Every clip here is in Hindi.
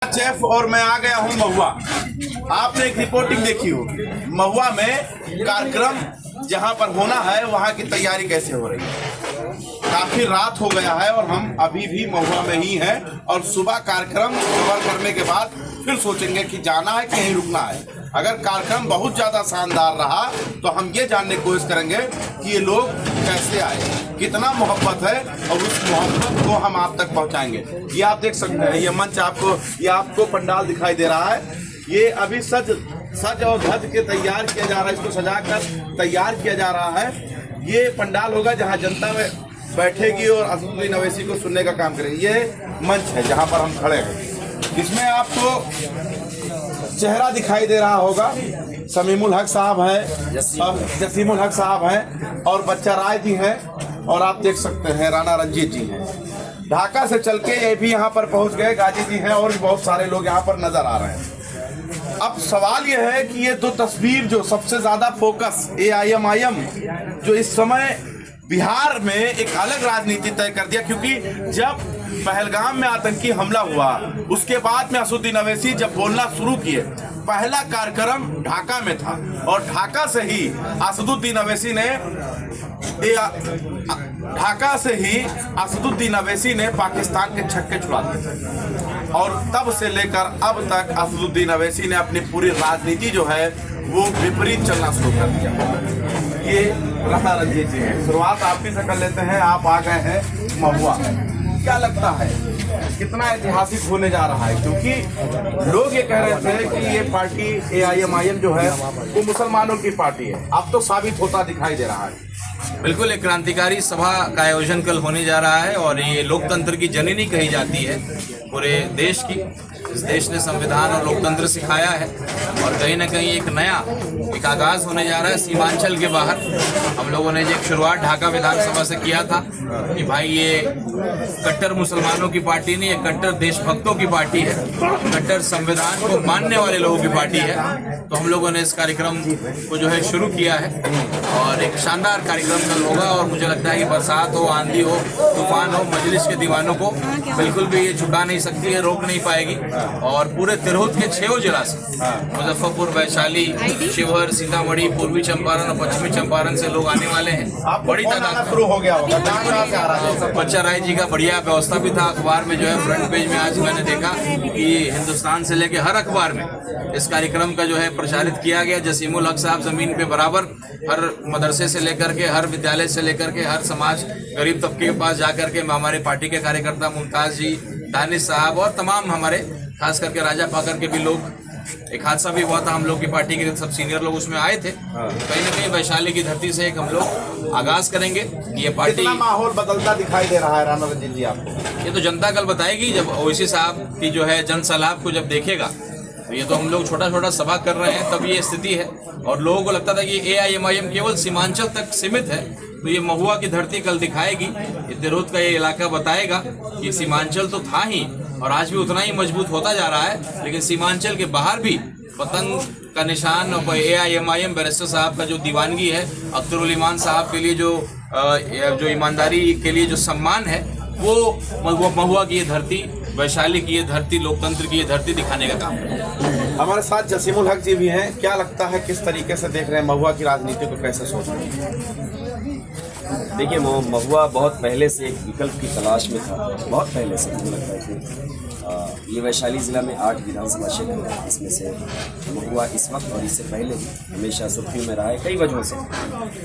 चेफ और मैं आ गया हूं महुआ। आपने एक रिपोर्टिंग देखी होगी महुआ में कार्यक्रम जहां पर होना है वहां की तैयारी कैसे हो रही है। काफी रात हो गया है और हम अभी भी महुआ में ही हैं और सुबह कार्यक्रम कवर करने के बाद फिर सोचेंगे कि जाना है कि यहीं रुकना है। अगर कार्यक्रम बहुत ज्यादा शानदार रहा तो हम ये जानने की कोशिश करेंगे कि ये लोग कैसे आए, कितना मोहब्बत है और उस मोहब्बत को हम आप तक पहुंचाएंगे। ये आप देख सकते हैं, ये मंच आपको पंडाल दिखाई दे रहा है। ये अभी सज और धज के तैयार किया जा रहा है, इसको सजाकर तैयार किया जा रहा है। ये पंडाल होगा जहां जनता में बैठेगी और असदुद्दीन अवैसी को सुनने का काम करेगी। ये मंच है जहां पर हम खड़े हैं। इसमें आपको चेहरा दिखाई दे रहा होगा, समीमुल हक साहब है, जसीमुल हक साहब हैं और बच्चा राय जी हैं और आप देख सकते हैं राणा रंजीत जी हैं। ढाका से चल के ये भी यहाँ पर पहुँच गए, गाजी जी हैं और भी बहुत सारे लोग यहाँ पर नजर आ रहे हैं। अब सवाल यह है कि ये दो तस्वीर जो सबसे ज्यादा फोकस AIM जो इस समय बिहार में एक अलग राजनीति तय कर दिया, क्योंकि जब पहलगाम में आतंकी हमला हुआ उसके बाद में असदुद्दीन अवैसी जब बोलना शुरू किए, पहला कार्यक्रम ढाका में था और ढाका से ही असदुद्दीन अवैसी ने पाकिस्तान के छक्के छुड़ा दिए और तब से लेकर अब तक असदुद्दीन अवैसी ने अपनी पूरी राजनीति जो है वो विपरीत चलना शुरू कर दिया। ये राणा रंजीत जी हैं, शुरुआत आप ही से कर लेते हैं। आप आ गए हैं महुआ, क्या लगता है कितना ऐतिहासिक होने जा रहा है? क्योंकि लोग ये कह रहे थे कि ये पार्टी AIM जो है वो मुसलमानों की पार्टी है, अब तो साबित होता दिखाई दे रहा है। बिल्कुल, एक क्रांतिकारी सभा का आयोजन कल होने जा रहा है और ये लोकतंत्र की जननी कही जाती है पूरे देश की। इस देश ने संविधान और लोकतंत्र सिखाया है और कहीं ना कहीं एक आगाज होने जा रहा है सीमांचल के बाहर। हम लोगों ने एक शुरुआत ढाका विधानसभा से किया था कि भाई ये कट्टर मुसलमानों की पार्टी नहीं, ये कट्टर देशभक्तों की पार्टी है, कट्टर संविधान को मानने वाले लोगों की पार्टी है। तो हम लोगों ने इस कार्यक्रम को जो है शुरू किया है और एक शानदार कार्यक्रम कल होगा और मुझे लगता है कि बरसात हो, आंधी हो, तूफान हो, मजलिस के दीवानों को बिल्कुल भी ये झुका नहीं सकती है, रोक नहीं पाएगी। और पूरे तिरहुत के 6 जिला से, मुजफ्फरपुर, वैशाली, शिवहर, सीतामढ़ी, पूर्वी चंपारण और पश्चिमी चंपारण से लोग आने वाले हैं। बड़ी तादाद शुरू हो गया होगा। बच्चा राय जी का बढ़िया व्यवस्था भी था। अखबार में जो है फ्रंट पेज में आज मैंने देखा कि हिंदुस्तान से लेके हर अखबार में इस कार्यक्रम का जो है प्रचारित किया गया। जसीमुल हक साहब जमीन पे बराबर हर मदरसे से लेकर के, हर विद्यालय से लेकर के, हर समाज गरीब तबके के पास जाकर के हमारे पार्टी के कार्यकर्ता मुमताज जी, दानिश साहब और तमाम हमारे खास करके राजा पाकर के भी लोग, एक हादसा भी हुआ था, हम लोग की पार्टी के सब सीनियर लोग उसमें आए थे। कहीं ना कहीं वैशाली की धरती से एक हम लोग आगाज करेंगे। ये पार्टी माहौल बदलता दिखाई दे रहा है राणा रंजीत जी आपको? ये तो जनता कल बताएगी जब ओवैसी साहब की जो है जन सलाह को जब देखेगा। तो ये तो हम लोग छोटा छोटा सभा कर रहे हैं तब ये स्थिति है और लोगों को लगता था कि AIM केवल सीमांचल तक सीमित है। तो ये महुआ की धरती कल दिखाएगी, ये तिरहुत का ये इलाका बताएगा कि सीमांचल तो था ही और आज भी उतना ही मजबूत होता जा रहा है, लेकिन सीमांचल के बाहर भी पतंग का निशान और AIM बैरिस्टर साहब का जो दीवानगी है, अख्तरुल ईमान साहब के लिए जो ईमानदारी के लिए जो सम्मान है, वो महुआ की ये धरती, वैशाली की ये धरती, लोकतंत्र की ये धरती दिखाने का काम है। हमारे साथ जसीमुल हक जी भी हैं। क्या लगता है किस तरीके से देख रहे हैं महुआ की राजनीति को, कैसे सोच रहे हैं? देखिए, महुआ बहुत पहले से एक विकल्प की तलाश में था, बहुत पहले से। मुझे लगता है कि ये वैशाली ज़िला में 8 विधानसभा क्षेत्र है, इसमें से महुआ इस वक्त और इससे पहले हमेशा सुर्खियों में रहा है कई वजहों से।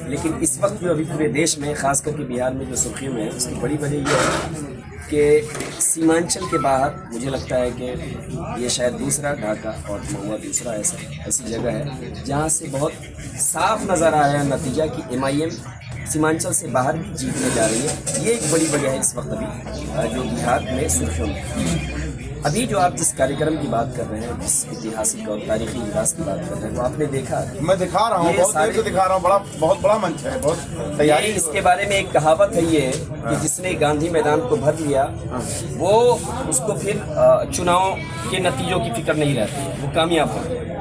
लेकिन इस वक्त जो अभी पूरे देश में, खास करके बिहार में जो सुर्खियों में है, उसकी बड़ी वजह यह है कि सीमांचल के बाहर मुझे लगता है कि ये शायद दूसरा ढाका और महुआ दूसरा ऐसी जगह है जहाँ से बहुत साफ नज़र आ रहा है नतीजा कि MIM सीमांचल से बाहर भी जीतने जा रही है। ये एक बड़ी वजह है इस वक्त अभी जो बिहार में सुर्खियों में। अभी जो आप जिस कार्यक्रम की बात कर रहे हैं, जिस ऐतिहासिक और तारीखी विकास की बात कर रहे हैं, वो आपने देखा। मैं दिखा रहा हूँ, बहुत देर से दिखा रहा हूँ, बहुत बड़ा मंच है, बहुत तैयारी। इसके बारे में एक कहावत है ये कि जिसने गांधी मैदान को भर लिया वो उसको फिर चुनाव के नतीजों की फिक्र नहीं रहती है, वो कामयाब हो।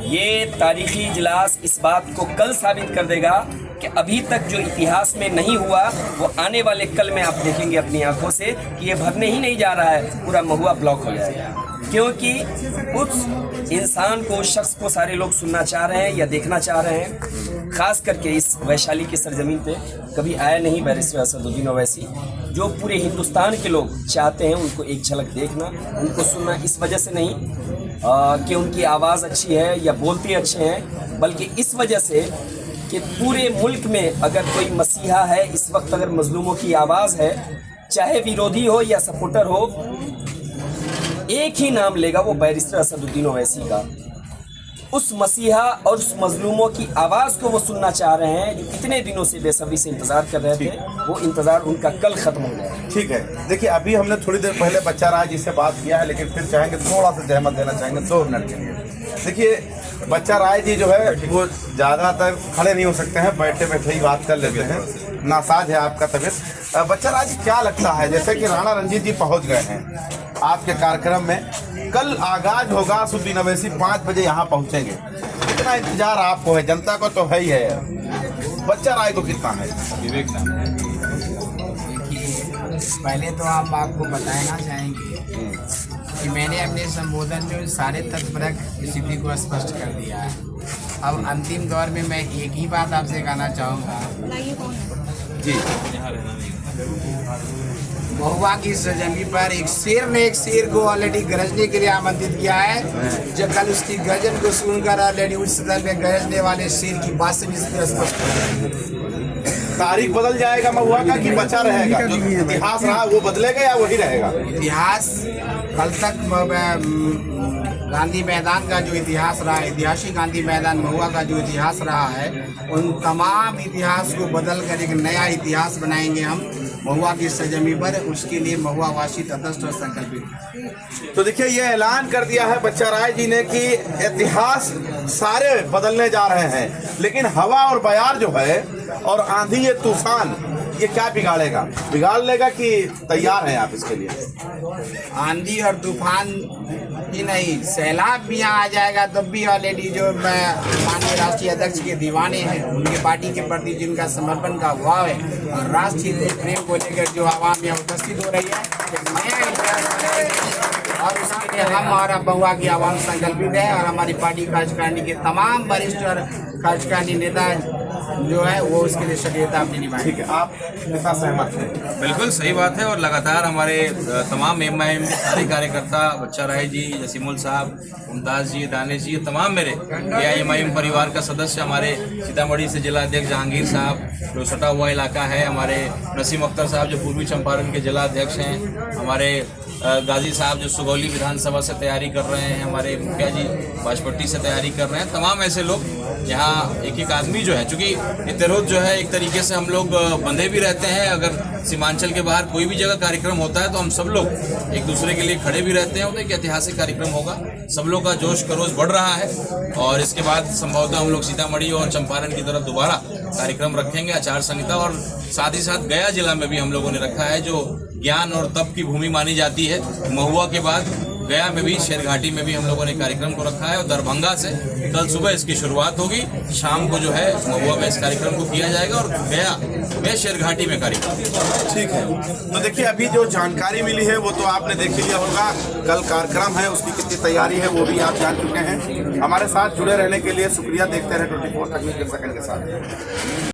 ये तारीखी इजलास इस बात को कल साबित कर देगा कि अभी तक जो इतिहास में नहीं हुआ वो आने वाले कल में आप देखेंगे अपनी आंखों से कि ये भरने ही नहीं जा रहा है, पूरा महुआ ब्लॉक हो जाएगा। क्योंकि उस इंसान को, उस शख्स को सारे लोग सुनना चाह रहे हैं या देखना चाह रहे हैं। खास करके इस वैशाली की सरजमीन पे कभी आया नहीं बैरिस्टर असदुद्दीन ओवैसी, जो पूरे हिंदुस्तान के लोग चाहते हैं उनको एक झलक देखना, उनको सुनना। इस वजह से नहीं कि उनकी आवाज़ अच्छी है या बोलते अच्छे हैं, बल्कि इस वजह से कि पूरे मुल्क में अगर कोई मसीहा है इस वक्त, अगर मजलूमों की आवाज़ है, चाहे विरोधी हो या सपोर्टर हो, एक ही नाम लेगा, वो बैरिस्टर असदुद्दीन ओवैसी का। उस मसीहा और उस मजलूमों की आवाज़ को वो सुनना चाह रहे हैं, जो इतने दिनों से बेसब्री से इंतज़ार कर रहे थे। वो इंतज़ार उनका कल ख़त्म हो गया। ठीक है, देखिए अभी हमने थोड़ी देर पहले बच्चा राय जी से बात किया है, लेकिन फिर चाहेंगे थोड़ा सा जहमत देना चाहेंगे 2 मिनट के लिए। देखिए बच्चा राय जी जो है वो ज़्यादातर खड़े नहीं हो सकते हैं, बैठे बैठे ही बात कर लेते हैं। नासाज है आपका तबीयत। बच्चा राय जी, क्या लगता है, जैसे कि राणा रंजीत जी पहुंच गए हैं आपके कार्यक्रम में, कल आगाज होगा, असदुद्दीन ओवैसी 5 बजे यहाँ पहुँचेंगे, कितना इंतजार आपको है? जनता को तो है ही है, बच्चा राय को कितना है? विवेक नाम है। पहले तो हम आपको बताना चाहेंगे कि मैंने अपने संबोधन में सारे तत्परक स्थिति को स्पष्ट कर दिया है। अब अंतिम दौर में मैं एक ही बात आपसे कहना चाहूँगा जी, महुआ की सरजमी पर एक शेर को ऑलरेडी गरजने के लिए आमंत्रित किया है। जब कल उसकी गर्जन को सुनकर ऑलरेडी उस सदन में गरजने वाले शेर की बात से भी स्पष्ट तारीख बदल जाएगा महुआ का कि बचा रहेगा? जो इतिहास रहा वो बदलेगा या वही रहेगा? इतिहास कल तक गांधी मैदान का जो इतिहास रहा है, ऐतिहासिक गांधी मैदान महुआ का जो इतिहास रहा है, उन तमाम इतिहास को बदल कर एक नया इतिहास बनाएंगे हम महुआ की सरजमी पर। उसके लिए महुआ वासी तटस्थ और संकल्पित। तो देखिए ये ऐलान कर दिया है बच्चा राय जी ने कि इतिहास सारे बदलने जा रहे हैं, लेकिन हवा और बयार जो है और आंधी, ये तूफान, ये क्या बिगाड़ेगा? बिगाड़ लेगा कि तैयार हैं आप इसके लिए? आंधी और तूफान ही नहीं, सैलाब भी यहाँ आ जाएगा तब भी ऑलरेडी जो माननीय राष्ट्रीय अध्यक्ष के दीवाने हैं, उनके पार्टी के प्रति जिनका समर्पण का भाव है और राष्ट्रीय प्रेम को लेकर जो आवाम यहाँ उपस्थित हो रही है, एक नया इतिहास बनाएंगे। और उसके लिए हम और महुआ की आवाम संकल्पित है और हमारी पार्टी कार्यकारिणी के तमाम वरिष्ठ और कार्यकारिणी नेता जो है वो उसके लिए सक्रियता अपनी निभाएंगे। ठीक है, आप नेता सहमत हैं? बिल्कुल सही बात है। और लगातार हमारे तमाम एमआईएम के सारे कार्यकर्ता, बच्चा राय जी, जसीमुल साहब, मुमताज़ जी, दानिश जी, तमाम मेरे एआईएमआईएम परिवार का सदस्य, हमारे सीतामढ़ी से जिला अध्यक्ष जहांगीर साहब जो सटा हुआ इलाका है, हमारे नसीम अख्तर साहब जो पूर्वी चंपारण के जिला अध्यक्ष हैं, हमारे गाजी साहब जो सुगौली विधानसभा से तैयारी कर रहे हैं, हमारे मुखिया जी बाजपट्टी से तैयारी कर रहे हैं, तमाम ऐसे लोग यहाँ एक एक आदमी जो है, चूँकि इतरोज जो है एक तरीके से हम लोग बंधे भी रहते हैं। अगर सीमांचल के बाहर कोई भी जगह कार्यक्रम होता है तो हम सब लोग एक दूसरे के लिए खड़े भी रहते हैं। तो एक ऐतिहासिक कार्यक्रम होगा, सब लोग का जोश खरोश बढ़ रहा है और इसके बाद संभवतः हम लोग सीतामढ़ी और चंपारण की तरफ दोबारा कार्यक्रम रखेंगे, आचार संहिता, और साथ ही साथ गया जिला में भी हम लोगों ने रखा है जो ज्ञान और तप की भूमि मानी जाती है। महुआ के बाद गया में भी, शेरघाटी में भी हम लोगों ने कार्यक्रम को रखा है और दरभंगा से कल सुबह इसकी शुरुआत होगी, शाम को जो है महुआ में इस कार्यक्रम को किया जाएगा और गया में शेरघाटी में कार्यक्रम। ठीक है, तो देखिए अभी जो जानकारी मिली है वो तो आपने देख लिया होगा, कल कार्यक्रम है, उसकी कितनी तैयारी है वो भी आप जान चुके हैं। हमारे साथ जुड़े रहने के लिए शुक्रिया। देखते रहे 24 तकनीकी सेकंड के साथ।